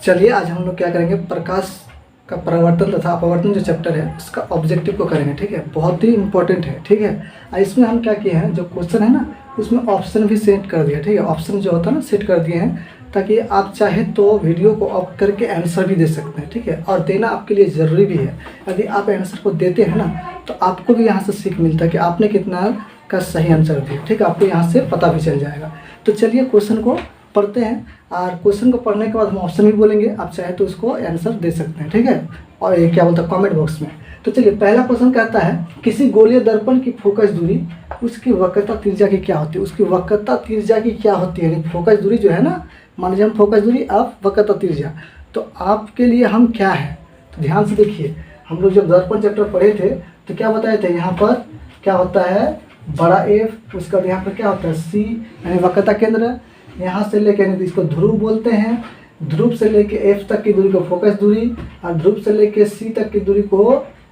चलिए आज हम लोग क्या करेंगे, प्रकाश का परावर्तन तथा अपवर्तन जो चैप्टर है उसका ऑब्जेक्टिव को करेंगे। ठीक है, बहुत ही इंपॉर्टेंट है। ठीक है, इसमें हम क्या किए हैं, जो क्वेश्चन है ना उसमें ऑप्शन भी सेट कर दिया। ठीक है, ऑप्शन जो होता है ना सेट कर दिए हैं ताकि आप चाहे तो वीडियो को ऑफ करके आंसर भी दे सकते हैं। ठीक है, और देना आपके लिए ज़रूरी भी है। यदि आप आंसर को देते हैं ना तो आपको भी यहाँ से सीख मिलता है कि आपने कितना का सही आंसर दिया। ठीक है, आपको यहाँ से पता भी चल जाएगा। तो चलिए क्वेश्चन को पढ़ते हैं, और क्वेश्चन को पढ़ने के बाद हम ऑप्शन भी बोलेंगे, आप चाहे तो उसको आंसर दे सकते हैं। ठीक है, और ये क्या बोलता है कमेंट बॉक्स में। तो चलिए पहला क्वेश्चन कहता है, किसी गोलीय दर्पण की फोकस दूरी उसकी वक्रता त्रिज्या की क्या होती है। उसकी वक्रता त्रिज्या की क्या होती है, यानी फोकस दूरी जो है ना, मान लीजिए हम फोकस दूरी अब वक्रता त्रिज्या, तो आपके लिए हम क्या है, तो ध्यान से देखिए। हम लोग जब दर्पण चैप्टर पढ़े थे तो क्या बताए थे, यहाँ पर क्या होता है बड़ा एफ, उसका यहाँ पर क्या होता है सी यानी वक्रता केंद्र, यहाँ से लेके यानी इसको ध्रुव बोलते हैं, ध्रुव से लेके एफ तक की दूरी को फोकस दूरी, और ध्रुव से लेके सी तक की दूरी को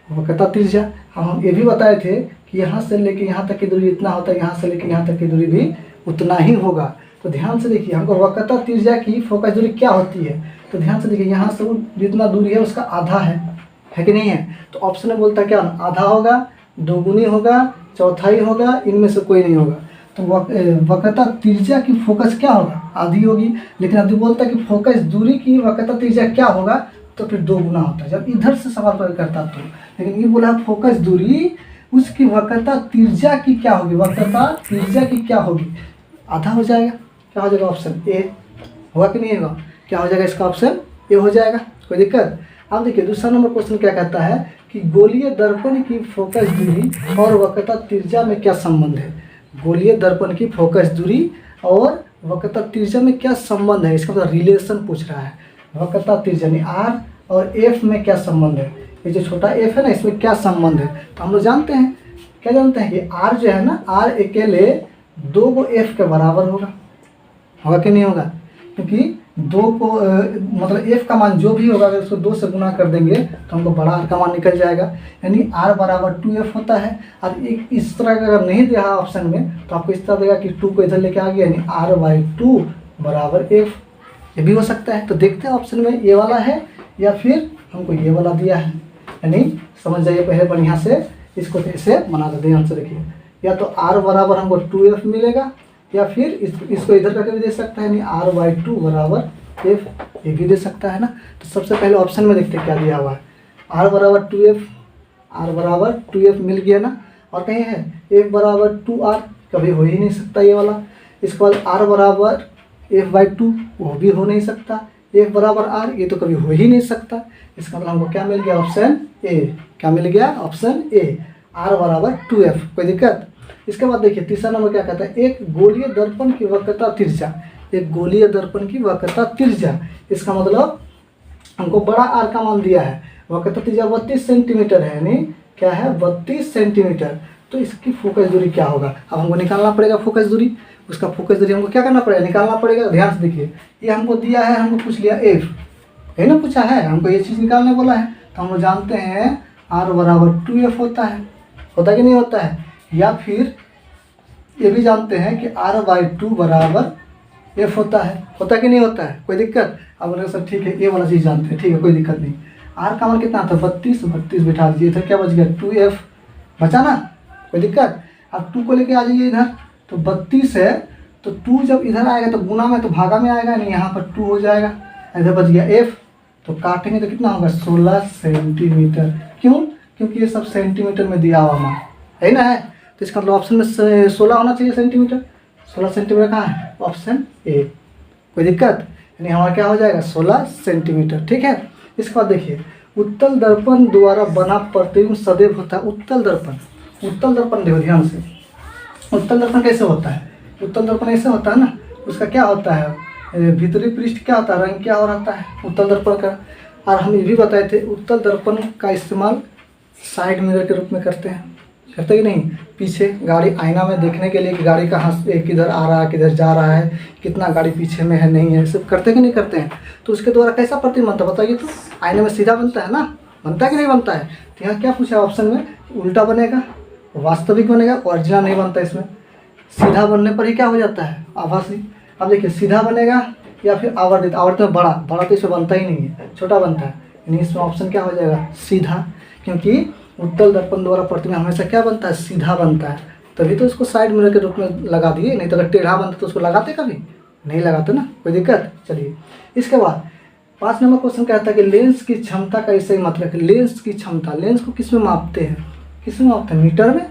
वक्रता त्रिज्या। हम ये भी बताए थे कि यहाँ से लेके यहाँ तक की दूरी इतना होता है, यहाँ से लेके यहाँ तक की दूरी भी उतना ही होगा। तो ध्यान से देखिए, हमको वक्रता त्रिज्या की फोकस दूरी क्या होती है, तो ध्यान से देखिए यहाँ से जितना दूरी है उसका आधा है कि नहीं है। तो ऑप्शन में बोलता है क्या, आधा होगा, दोगुनी होगा, चौथाई होगा, इनमें से कोई नहीं होगा। तो वक्रता त्रिज्या की फोकस क्या होगा, आधी होगी। लेकिन अभी बोलता है कि फोकस दूरी की वक्रता त्रिज्या क्या होगा, तो फिर 2 गुना होता है। जब इधर से सवाल करता तो, लेकिन ये बोला फोकस दूरी उसकी वक्रता त्रिज्या की क्या होगी, वक्रता त्रिज्या की क्या होगी, आधा हो जाएगा। क्या हो जाएगा, ऑप्शन ए होगा कि नहीं होगा, क्या हो जाएगा इसका ऑप्शन ए हो जाएगा, कोई दिक्कत। अब देखिए दूसरा नंबर क्वेश्चन क्या कहता है कि गोलीय दर्पण की फोकस दूरी और वक्रता त्रिज्या में क्या संबंध है। गोलीय दर्पण की फोकस दूरी और वक्रता त्रिज्या में क्या संबंध है, इसका मतलब रिलेशन पूछ रहा है। वक्रता त्रिज्या यानी आर और एफ में क्या संबंध है, ये जो छोटा एफ है ना इसमें क्या संबंध है। तो हम लोग जानते हैं, क्या जानते हैं कि आर जो है ना, आर अकेले 2 को एफ के बराबर होगा कि नहीं होगा, क्योंकि 2 को मतलब एफ का मान जो भी होगा अगर उसको 2 से गुना कर देंगे तो हमको बड़ा आर का मान निकल जाएगा, यानी आर बराबर 2f होता है। और एक इस तरह का अगर नहीं दिया ऑप्शन में तो आपको इस तरह देगा कि 2 को इधर लेके आ गया, यानी r/2 बराबर f, ये भी हो सकता है। तो देखते हैं ऑप्शन में ये वाला है या फिर हमको ये वाला दिया है, यानी समझ जाइए पहले बढ़िया से, इसको ऐसे बना देते हैं। ध्यान से देखिए, या तो r बराबर हमको 2f मिलेगा, या फिर इसको इधर करके भी दे सकता है, यानी r/2 बराबर f, ये भी दे सकता है ना। तो सबसे पहले ऑप्शन में देखते हैं क्या दिया हुआ है, r बराबर 2f, r बराबर 2f मिल गया ना, और कहीं है f बराबर 2r, कभी हो ही नहीं सकता ये वाला। इसके बाद r बराबर f/2, वो भी हो नहीं सकता। f बराबर r, ये तो कभी हो ही नहीं सकता। इसका मतलब हमको क्या मिल गया, ऑप्शन ए। क्या मिल गया, ऑप्शन ए, r बराबर 2f, कोई दिक्कत। इसके बाद देखिए तीसरा नंबर क्या कहता है, एक गोलीय दर्पण की वक्रता त्रिज्या, एक गोलीय दर्पण की वक्रता त्रिज्या, इसका मतलब हमको बड़ा आर का मान दिया है, वक्रता त्रिज्या 32 सेंटीमीटर है, यानी क्या है 32 सेंटीमीटर। तो इसकी फोकस दूरी क्या होगा, अब हमको निकालना पड़ेगा फोकस दूरी। उसका फोकस दूरी हमको क्या करना पड़ेगा, निकालना पड़ेगा। ध्यान से देखिए, ये हमको दिया है, हमको पूछ लिया एफ है ना, पूछा है हमको ये चीज़ निकालने बोला है, तो हम लोग जानते हैं r बराबर 2f होता कि नहीं होता है। या फिर ये भी जानते हैं कि r/2 बराबर f होता कि नहीं होता है, कोई दिक्कत। अब बोले सर ठीक है, ये वाला चीज़ जानते हैं, ठीक है कोई दिक्कत नहीं। r का मान कितना था, 32 बिठा दीजिए, इधर क्या बच गया 2f बचा ना, कोई दिक्कत। अब 2 को लेके आ जाइए इधर, तो 32 है, तो 2 जब इधर आएगा तो गुना में तो भागा में आएगा, नहीं यहाँ पर 2 हो जाएगा, इधर बच गया f, तो काटेंगे तो कितना होगा 16 सेंटीमीटर। क्यों, क्योंकि ये सब सेंटीमीटर में दिया हुआ मान है ना है, तो इसका मतलब ऑप्शन में 16 होना चाहिए सेंटीमीटर। 16 सेंटीमीटर कहाँ है, ऑप्शन ए, कोई दिक्कत। यानी हमारा क्या हो जाएगा 16 सेंटीमीटर। ठीक है, इसके बाद देखिए, उत्तल दर्पण द्वारा बना प्रतिबिंब सदैव होता है। उत्तल दर्पण देखो ध्यान से, उत्तल दर्पण कैसे होता है, उत्तल दर्पण ऐसे होता है ना, उसका क्या होता है, भीतरी पृष्ठ क्या होता है, रंग क्या हो रहता है उत्तल दर्पण का। और हम ये भी बताए थे उत्तल दर्पण का इस्तेमाल साइड मिरर के रूप में करते कि नहीं, पीछे गाड़ी आईना में देखने के लिए कि गाड़ी कहाँ से किधर आ रहा है, किधर जा रहा है, कितना गाड़ी पीछे में है नहीं है, सब करते कि नहीं करते हैं। तो उसके द्वारा कैसा प्रतिबिंब बनता है बताइए, तो आईने में सीधा बनता है ना, बनता है कि नहीं बनता है। तो यहाँ क्या पूछा ऑप्शन में, उल्टा बनेगा, वास्तविक बनेगा, ओरिजिनल नहीं बनता। इसमें सीधा बनने पर ही क्या हो जाता है, आभासी। अब देखिए सीधा बनेगा या फिर आवर्धित। आवर्धित में बड़ा, बड़ा तो इसमें बनता ही नहीं है, छोटा बनता है। यानी इसमें ऑप्शन क्या हो जाएगा, सीधा, क्योंकि उत्तल दर्पण द्वारा प्रतिबिंब हमेशा क्या बनता है, सीधा बनता है। तभी तो इसको साइड मिरर के रूप में लगा दिए, नहीं तो अगर टेढ़ा बनता तो उसको लगाते कभी नहीं लगाते ना, कोई दिक्कत। चलिए इसके बाद 5 नंबर क्वेश्चन कहता है कि लेंस की क्षमता का सही मतलब है। लेंस की क्षमता, लेंस को किस में मापते हैं, किस में मापते हैं, मीटर में,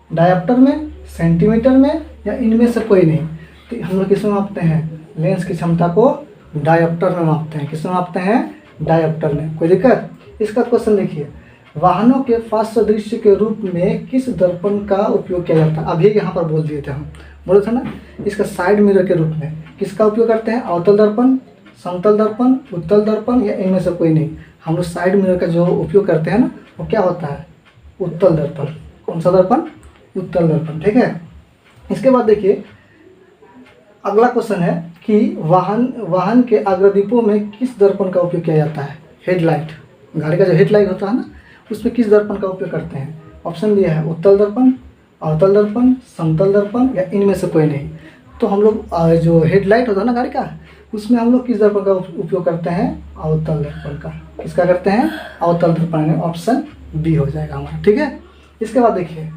डायप्टर में, सेंटीमीटर में, या इनमें से कोई नहीं। तो हम लोग किस में मापते हैं, लेंस की क्षमता को डायप्टर में मापते हैं। किस में मापते हैं, डायप्टर में, कोई दिक्कत। इसका क्वेश्चन देखिए, वाहनों के फास्ट सदृश्य के रूप में किस दर्पण का उपयोग किया जाता है। अभी यहाँ पर बोल दिए थे हम, बोले थे ना, इसका साइड मिरर के रूप में किसका उपयोग करते हैं, अवतल दर्पण, समतल दर्पण, उत्तल दर्पण, या इनमें से कोई नहीं। हम लोग साइड मिरर का जो उपयोग करते हैं ना, वो क्या होता है, उत्तल दर्पण। कौन सा दर्पण, उत्तल दर्पण, ठीक है। इसके बाद देखिए अगला क्वेश्चन है कि वाहन के अग्रदीपों में किस दर्पण का उपयोग किया जाता है। हेडलाइट, गाड़ी का जो हेडलाइट होता है ना, उसमें किस दर्पण का उपयोग करते हैं। ऑप्शन दिया है उत्तल दर्पण, अवतल दर्पण, समतल दर्पण, या इनमें से कोई नहीं। तो हम लोग जो हेडलाइट होता है ना गाड़ी का, उसमें हम लोग किस दर्पण का उपयोग करते हैं, अवतल दर्पण का। किसका करते हैं, अवतल दर्पण, ऑप्शन बी हो जाएगा हमारा, ठीक है। इसके बाद देखिए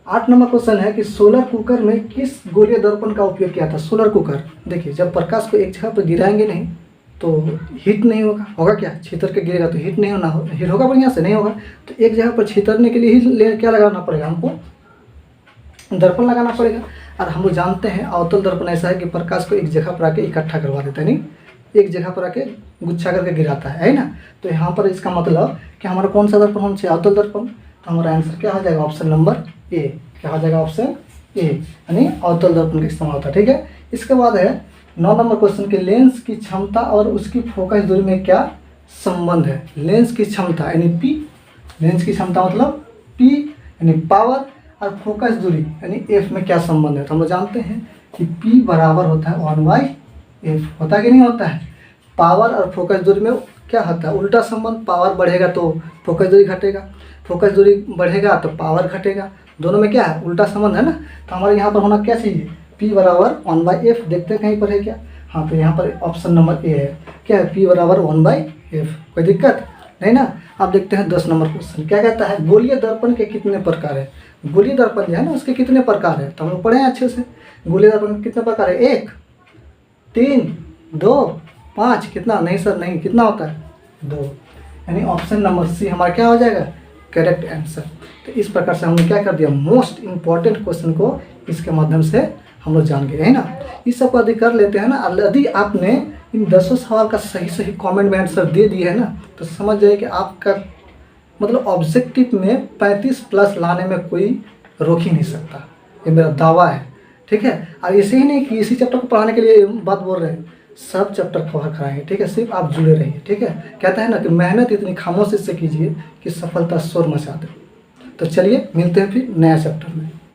8 नंबर क्वेश्चन है कि सोलर कुकर में किस गोलीय दर्पण का उपयोग किया था। सोलर कुकर, देखिए जब प्रकाश को एक जगह पर गिराएंगे नहीं तो हीट नहीं होगा, होगा क्या, छीतर के गिरेगा तो हीट नहीं होना, हीट होगा बढ़िया से, नहीं होगा। तो एक जगह पर छीतरने के लिए ही क्या लगाना पड़ेगा, हमको दर्पण लगाना पड़ेगा। और हम लोग जानते हैं अवतल दर्पण ऐसा है कि प्रकाश को एक जगह पर आके इकट्ठा करवा देता है, नहीं एक जगह पर आके गुच्छा करके गिराता है ना। तो यहाँ पर इसका मतलब कि हमारा कौन सा दर्पण होना चाहिए, अवतल दर्पण। तो हमारा आंसर क्या हो जाएगा, ऑप्शन नंबर ए। क्या हो जाएगा, ऑप्शन ए, यानी अवतल दर्पण का इस्तेमाल होता है, ठीक है। इसके बाद है 9 नंबर क्वेश्चन के लेंस की क्षमता और उसकी फोकस दूरी में क्या संबंध है। लेंस की क्षमता यानी पी, लेंस की क्षमता मतलब पी यानी पावर, और फोकस दूरी यानी एफ में क्या संबंध है। तो हम लोग जानते हैं कि पी बराबर होता है 1/f, होता है कि नहीं होता है। पावर और फोकस दूरी में क्या होता है, उल्टा संबंध। पावर बढ़ेगा तो फोकस दूरी घटेगा, फोकस दूरी बढ़ेगा तो पावर घटेगा, दोनों में क्या है, उल्टा संबंध है ना। तो हमारे यहाँ पर होना क्या चाहिए, P बराबर 1/f। देखते हैं कहीं पर है क्या, हाँ तो यहाँ पर ऑप्शन नंबर ए है। क्या है, P बराबर 1/f, कोई दिक्कत नहीं ना। अब देखते हैं 10 नंबर क्वेश्चन क्या कहता है, गोलीय दर्पण के कितने प्रकार है। गोलीय दर्पण जो है ना, उसके कितने प्रकार है, तो हम लोग पढ़े हैं अच्छे से। गोलीय दर्पण के कितने प्रकार है, 1, 3, 2, 5, कितना, नहीं सर नहीं, कितना होता है, 2। यानी ऑप्शन नंबर सी हमारा क्या हो जाएगा, करेक्ट आंसर। तो इस प्रकार से हमने क्या कर दिया, मोस्ट इंपॉर्टेंट क्वेश्चन को इसके माध्यम से हम लोग जान गए, है ना। इस सब को यदि कर लेते हैं ना, यदि आपने इन 10 सवाल का सही सही कमेंट में आंसर दे दिए है ना, तो समझ जाइए कि आपका मतलब ऑब्जेक्टिव में 35+ लाने में कोई रोक ही नहीं सकता, ये मेरा दावा है, ठीक है। और इसे ही नहीं कि इसी चैप्टर को पढ़ाने के लिए बात बोल रहे हैं, सब चैप्टर कवर कराएंगे, ठीक है। सिर्फ आप जुड़े रहिए, ठीक है। कहता है ना कि मेहनत इतनी खामोशी से कीजिए कि सफलता शोर मचा दे। तो चलिए मिलते हैं फिर नया चैप्टर में।